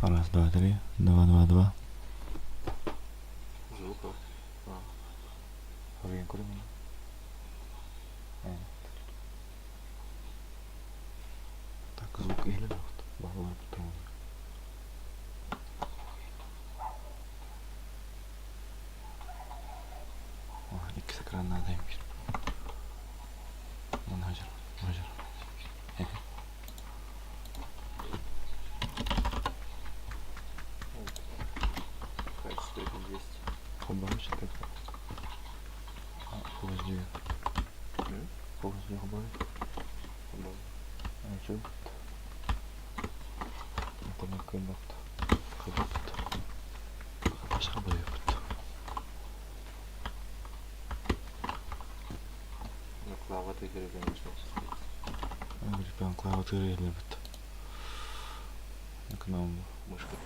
Раз, два, три. Два, два, два. Звук. Bien, curva. Так, звук или нафта? Баллар потом. İkisi ekranlardaymış. Lan hacer, hacer. Качество это есть. Побачите так. Подожди. Подожди, побачите. А что? Это не кайнат. Кайнат. Başka bir yapıt. На клавиатуре, конечно, Я говорю, прям клавиатуру я любит. Эконом. мышка.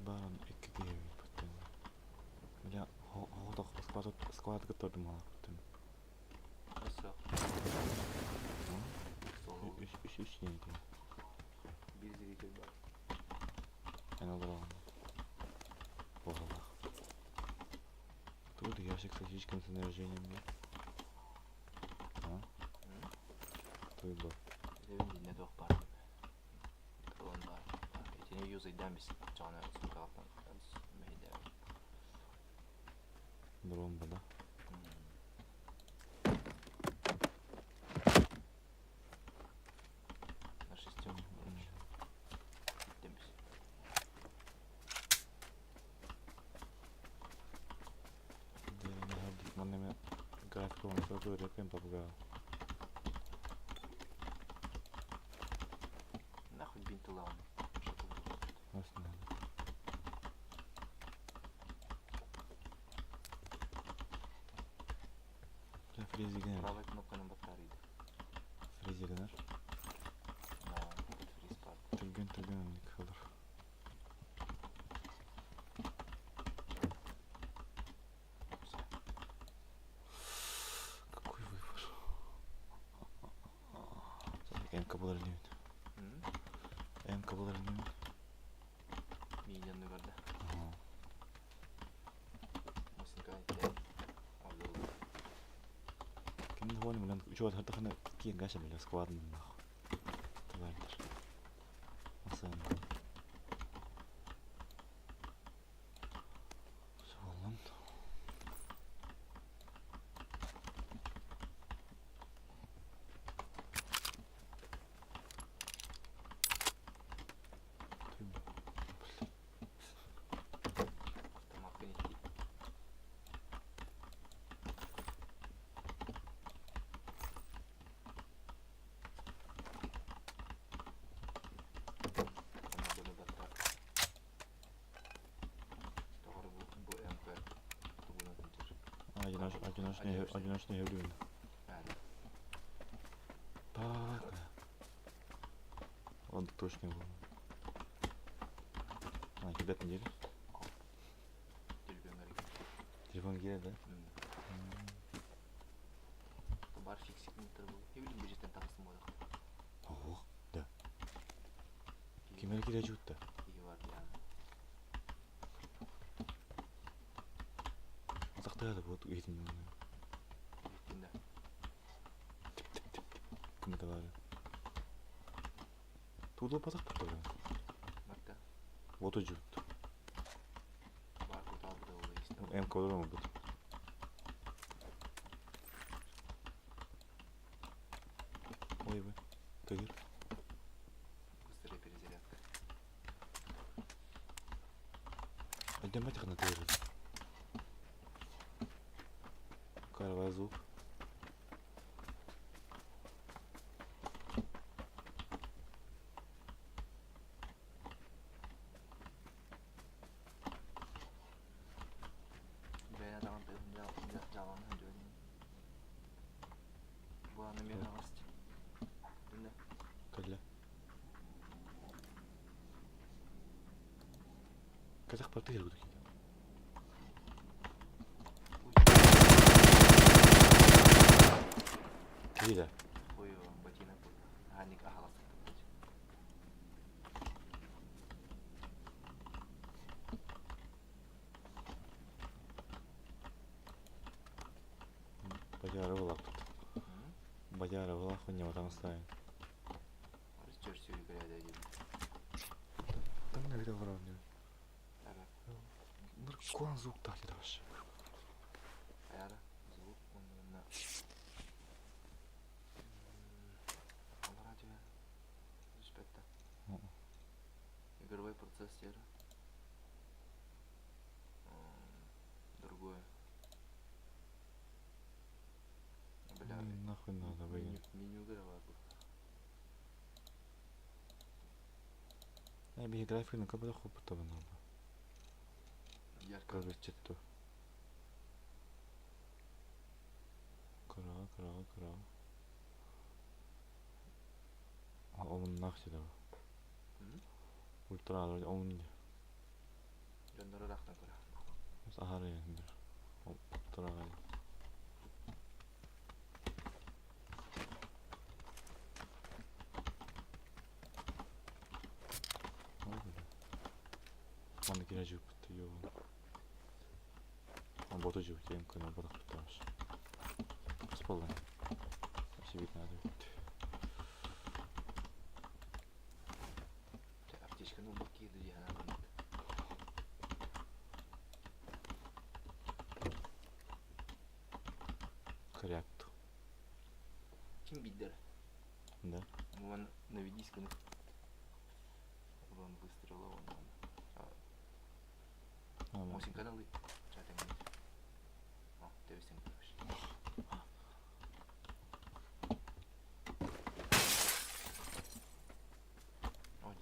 Баран iki kivi putten. Mitä skvaat götürdüm ala putten. Все. Üç neydi? Без зритель бар. En olur. Oğlak. Тут gerçekten hiç kimsenin rejeyim yok. Ha? Тут bu. Evin ne dok бар. Он бар. Этине юзай дамис. Жана сукаптан. Мейде. Drone bu da. На шестерку. Дамис. Diğerini hardik maneme grafik olmasa da yapayım tabuga. Нахуй бинты лавны. Nasıl yani? Frezi gelir. Правая кнопка на батарейде. Frezi gelir. На фриз парк. Türgün ne kalır. Какой выбор? М-ка булар не бит. М-ка булар не бит. Миянный бар да. Осынка алды. Kim de oyunu bilen şu an hatta kiyen gaşa bile squad'ın nah. Tabardır. Nasıl yani? Sağlam. Автоматка не хит. Надо батар. Doğru bu MP. Bunu bitir. Одиночный evliyim. Yani. Так. Он точно был. А, куда ты делишь? Telefon garip. Telefon geri de. Бар фиксик митер бұл. Не білейін бюджеттен тағысын болды. Oh, да. Kemer girecek de. İyi var yani. Tıkta da bu eğitim. Gittiğinde. Kımda var. Tuğdu patak tuttu. Bakta. Votocu. Var kod aldı da oluyor işte. Em kolor mu bu? Ой вы. Тыгыр. Быстрая перезарядка. Идем этих на тыгыр. Карвай звук. Ben adamın jalanı ödüyorum. Bu anı bir havası. Dinle. Кадля. Казах по тыгыр буду. Кида. Ой, ботинок. Ганик ахаласы. Бадяра была тут. Бадяра была хуйня вот там ставим. Рычешь все играет один. Там на видео уровне. Ага. Ну куан звук так это вообще. Аяра. Звук. Он на. Радио. Респекта. Игровой процессор. Другое. Бля. Нахуй надо, блин. Меню игровая была. Я би график на кабель хопта надо. Ярко. Короче, то. Кра. А он нахуй да. Ультра он. Жандары рахтан көре. Сахара енді. Ультра. Мана кира жуп бітті, йоғын. Он боты жуп, ең көне бодақ бітті. Қыс болған. Вообще вид надо бітті. Аптечканы убак киді де ана. Корякту. Ким биддер? Да? Вон наведись ка. Вон выстрела вон. Мосин каналы. Чатан нет. О, тересин короче. Ой.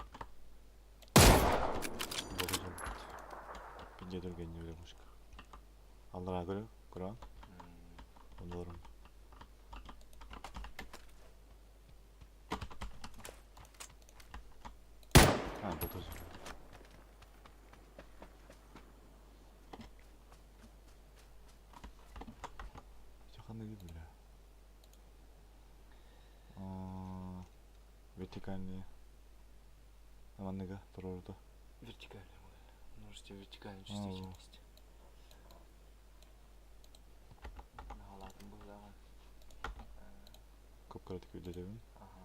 Боты жуп бітті. Пенде дүрген не біле мұшқа. Алдыра көрі, көрі. Ондорым. А, боты жуп. Қандай кеді, бля. Вертикальные. Аманныға тұр орда. Вертикальная. Множество вертикальной чувствительности. Нагалатын бұлдаған. Көп қарады көйді дебін. Ага.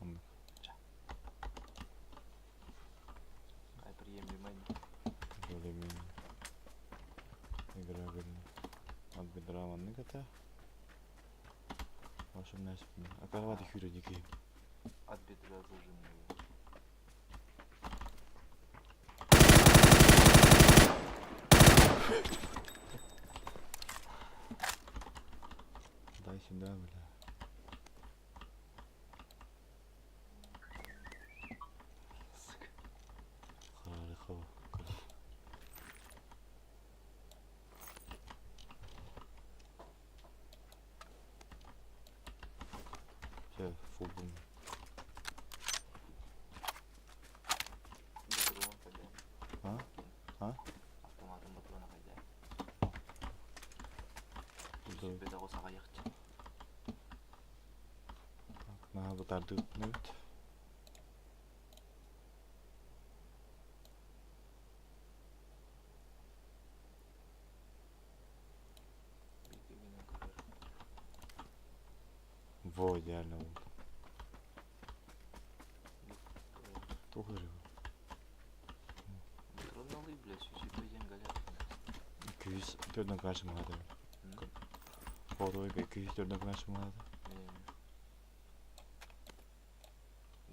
Аманныға. Қай приемлемайды. Жолемен. Игра берін. От бедра аманныға та. Вашым нәсіпін. Акарвады хүйрі неке. От бедра зажимные. Дай сюда, бля. Сука. Қарары қава. Все, футбол. Батырон қайда? А? А? Автоматын батырона қайда? Burada Беда қосаға яқты. на батарды өтінөт. Во, идеально oldu. 9 lira. Трудно ли, блядь, чуть-чуть пойдем галят. 204'den karşıma hadi. Fotoğrafı 204'den karşıma hadi.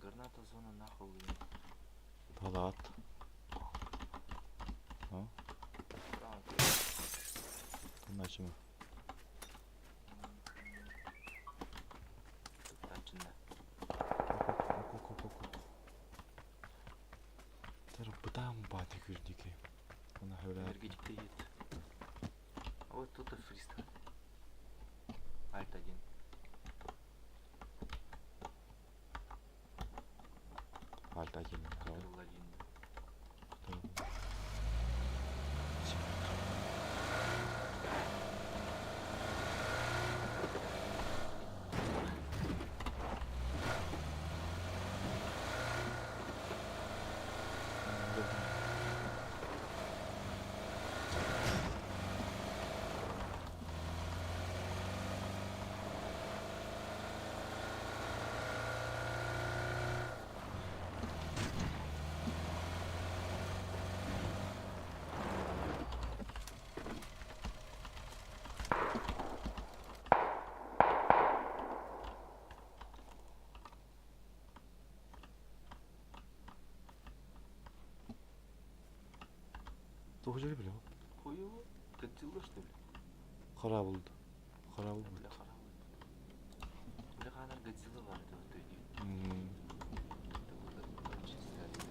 Граната зона нахуй. блин. Tala at. Ha? Tamam. Bunun açımı. Тут içinde. Oku. Tarım bıdağım batı güldükü. Ona öyle. Энергетик-то едет. А вот тут и фристайл. Альт 1. Alta gelin. Ctrl 1. Doğucu bile o. Хуёво. Годзилла, что ли? Kara buldu. Kara buldu. Бля, харам. Бля, хана Годзилла var da o dönüyor. Hmm. Это было очень странно.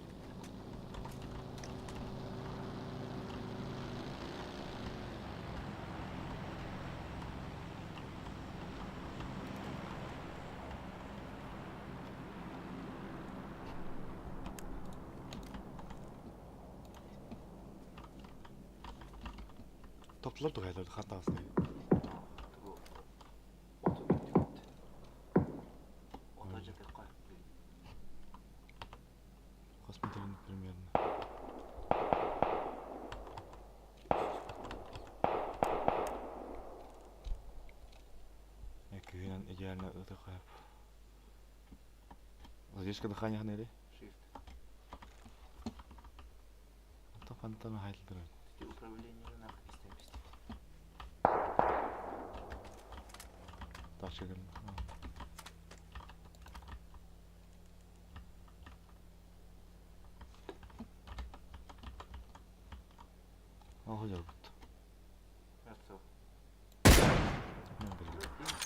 Toplar da kaylardı hatasını. Такого. Ото биtti. Ото жете koy. Kosmeterin primlerine. Күйен идеально отдыхаю. Задержка дыхания ханели? Shift. То фантана хайтлдыр. Ты управление нахуй пиздец. Так шагал. Охуел бут. Отцов. Ne bileyim.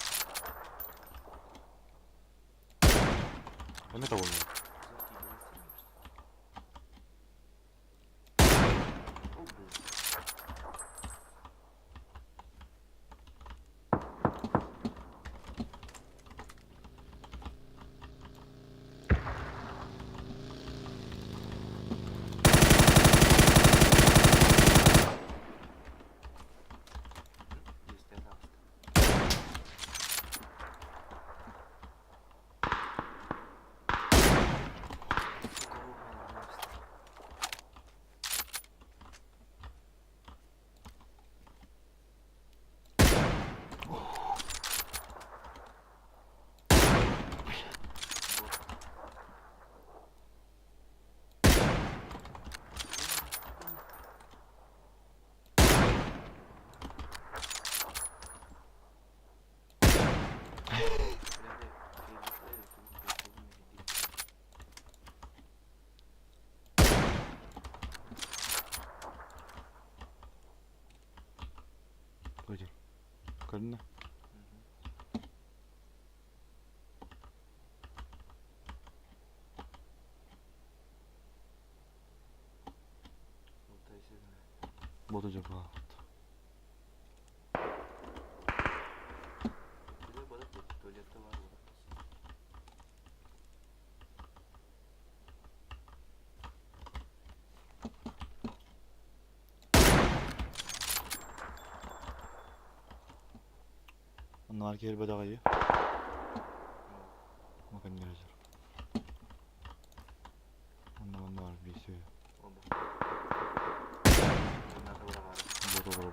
O ne tavuğu? Koyacağım. Karnına. Болду жапа. Туалетте var burada. Onlar ki elbette ayı. Bakın ne yazar. Onlar var bir şey. Oba. Надо было. Болду.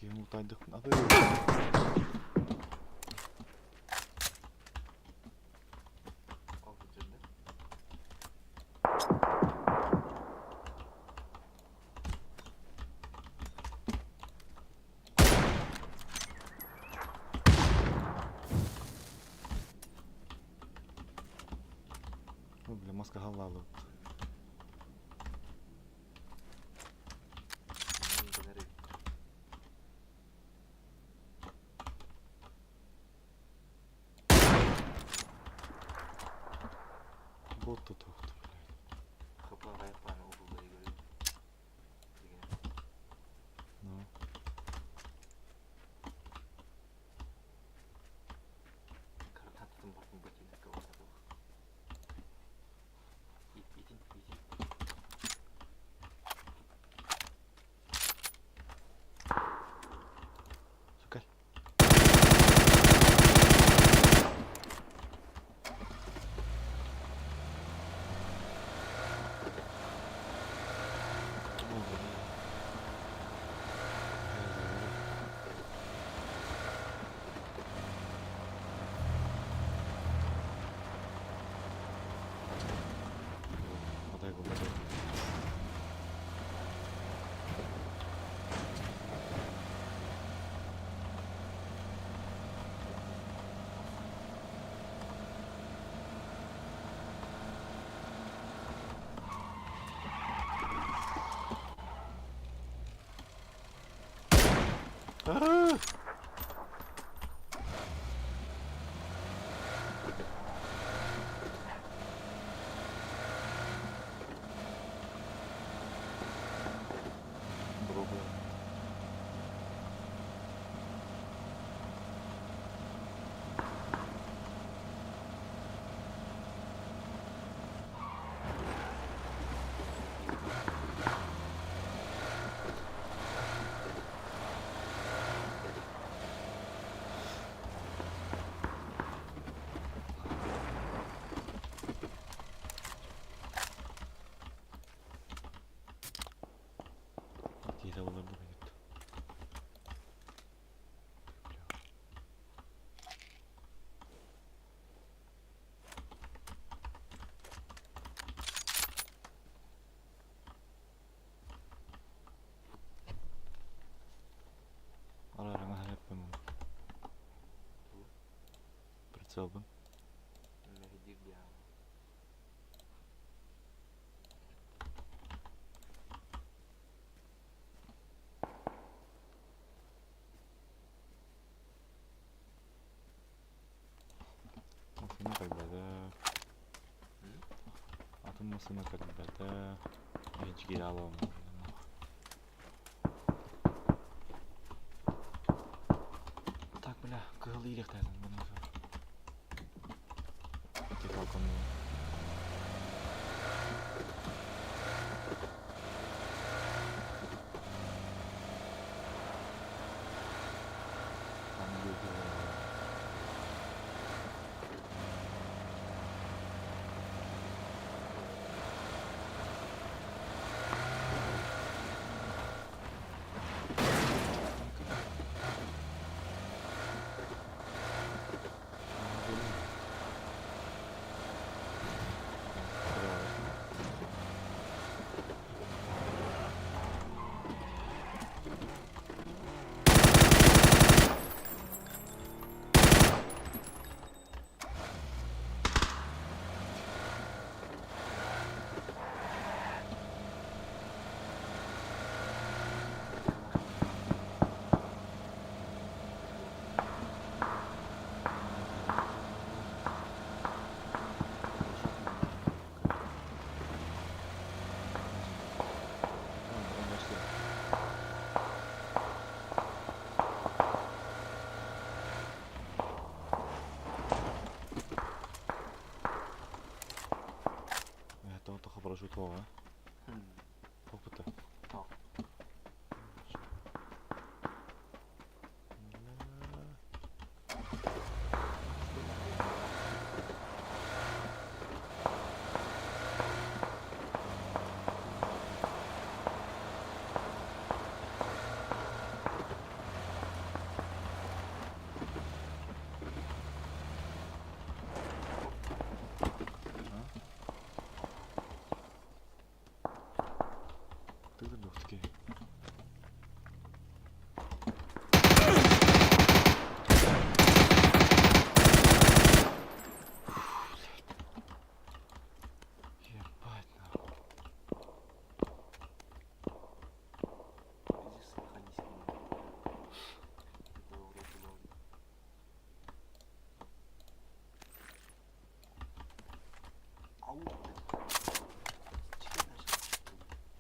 yumurtaydık. Adı. Al bitirdi. Bu bile maska havalı. Nereye gitti? Bot da toktu. Kapılar yapmayın okulları görüyor. Yine. No. Karatan tutun bakın bakayım. Kavurda da bak. İtin. Sokal. Aday buldu. Ah! Bravo. Diye olurdu bir gitti. Aralarına her yapmam. Прицел. Мехдир ya. Atılma kalbede. Atılmasına kalbede. Hiç geri alamam. Так, бля, кыгыл ийлик тайдым bunu. Tek halkonu.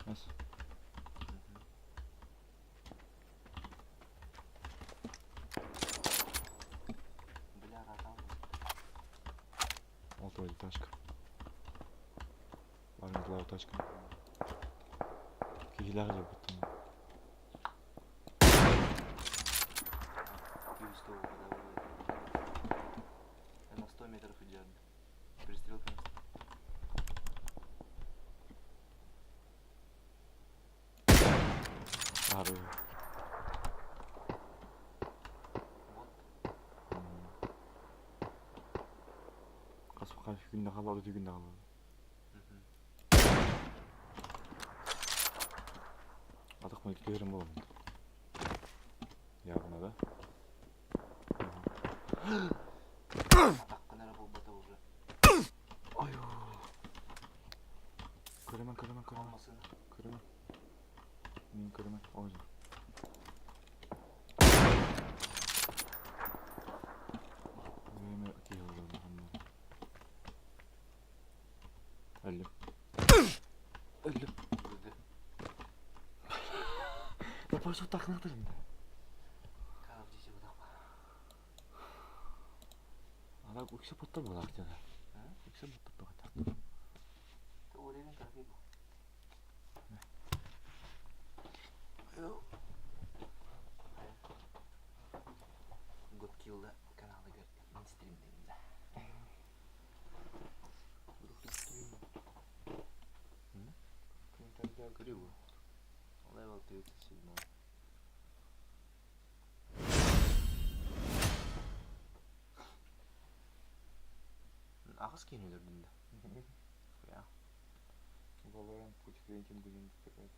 Nasıl? Бля, ротан. Алтова тачка. Варнизлава тачка. Кижилер же потом. Киевского водовода. На 100 метров идет. Перестрелка. Abi. Вот. Kasım karşı günde kaldı, öteki günde kaldı. Adık mı gidiyorum oğlum. Yarına da. Атака на работа уже. Аю. Kırıman. Алмасын. Kırıman. Min kırıman. Oyun. Öyle ki yollarım anladım. Öldüm. Öldüm. Öldü. Yapar çok takıldım şimdi. Кара в дете выдал. Ana yüksek potlar mı var canım? Yüksek potlar mı var? Ты уверен, как и был? Godkill'da kanalı görüyorum. Streamlerimde. Криво. Level 37. Ағыз кен өлірдіңді. Я. Valorant потихоньку будем выбирать.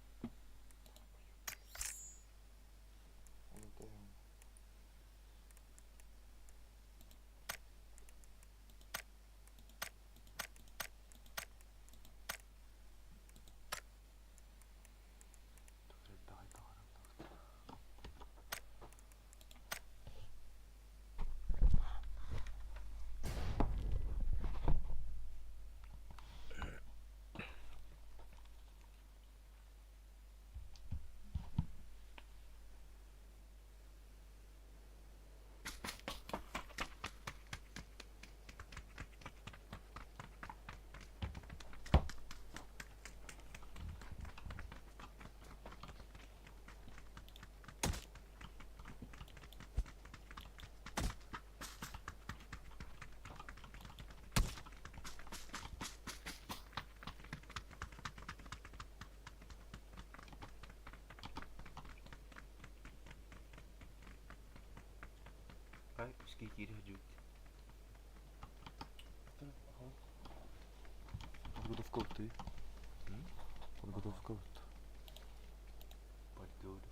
Ай, пускай кири жуть. Подготовка вот ты. Подготовка вот. Подготовка.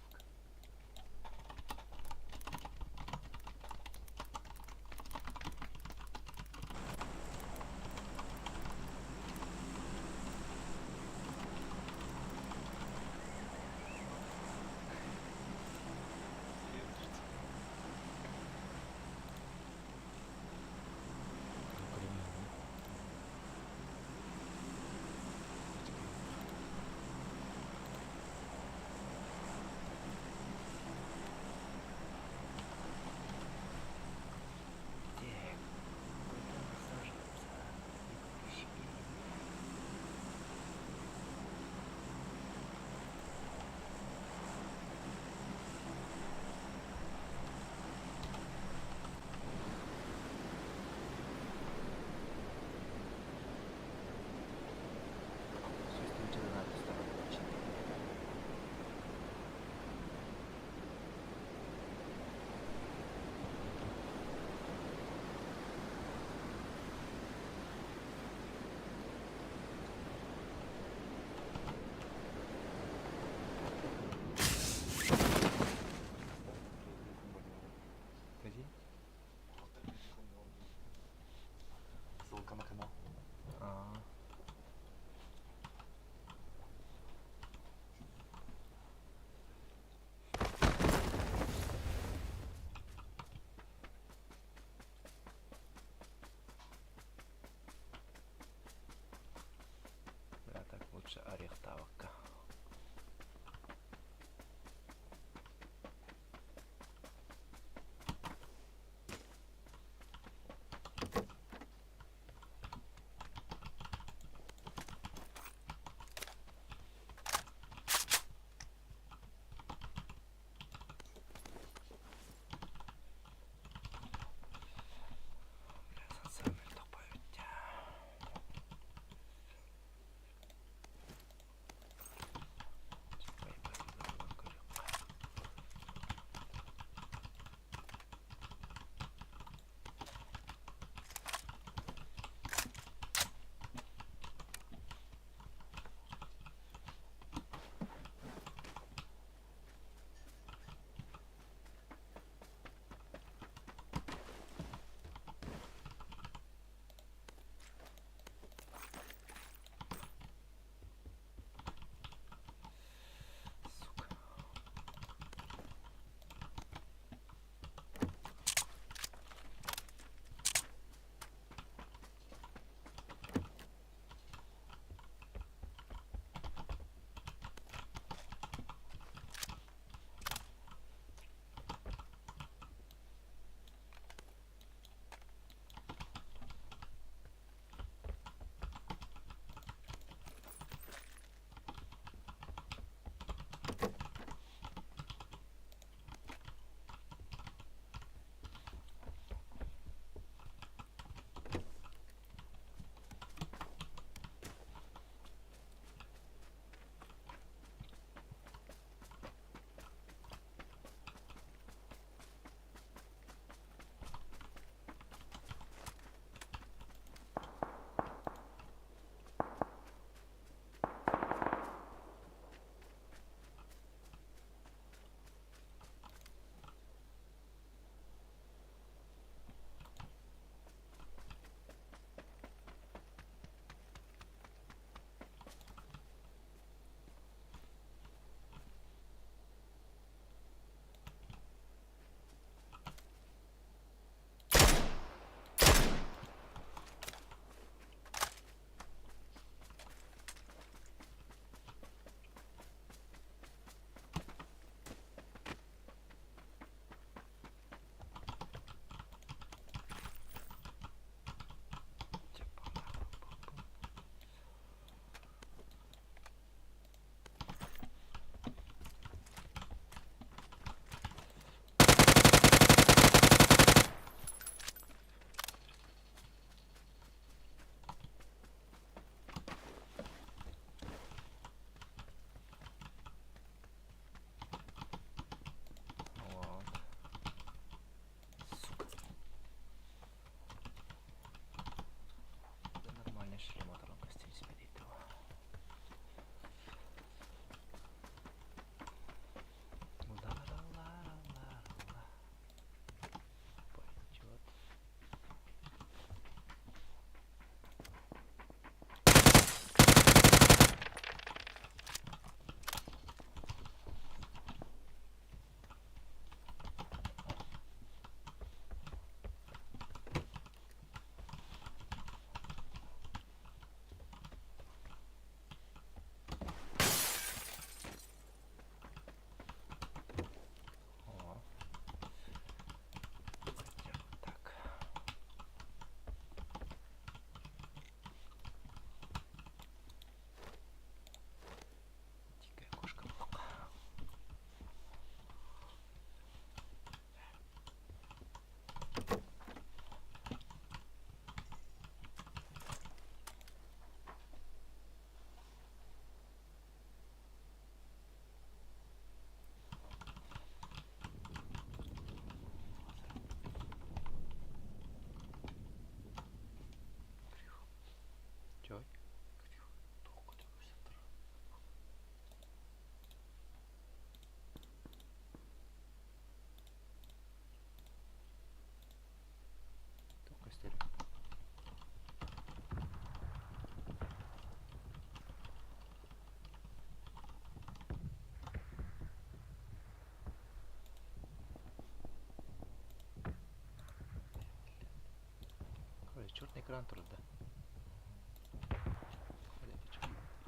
экран турда.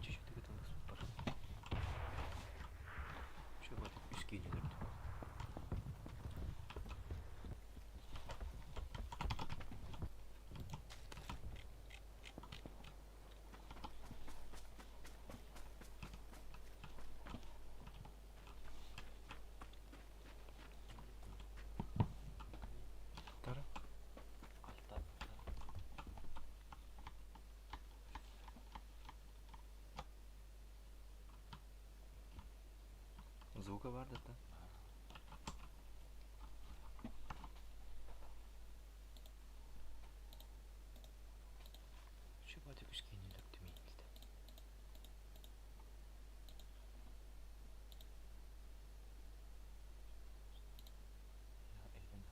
Чуть-чуть тыгытылды супер. Şu böyle üst giyinilirdi. Tara. Altta. Звука vardı da. Şu böyle üst giyinilirdi miydi? Ja, elin.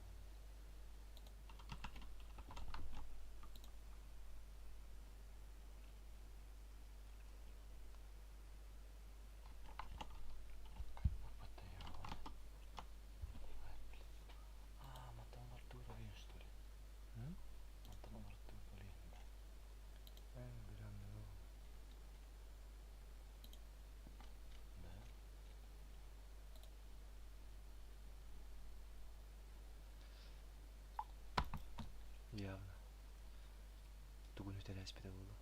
Опа-то я. Mattan varttuu paljon tuli. Hı? Mattan varttuu paljon. En bilmem o. Да. Явно. Тугун ütele спиде болду.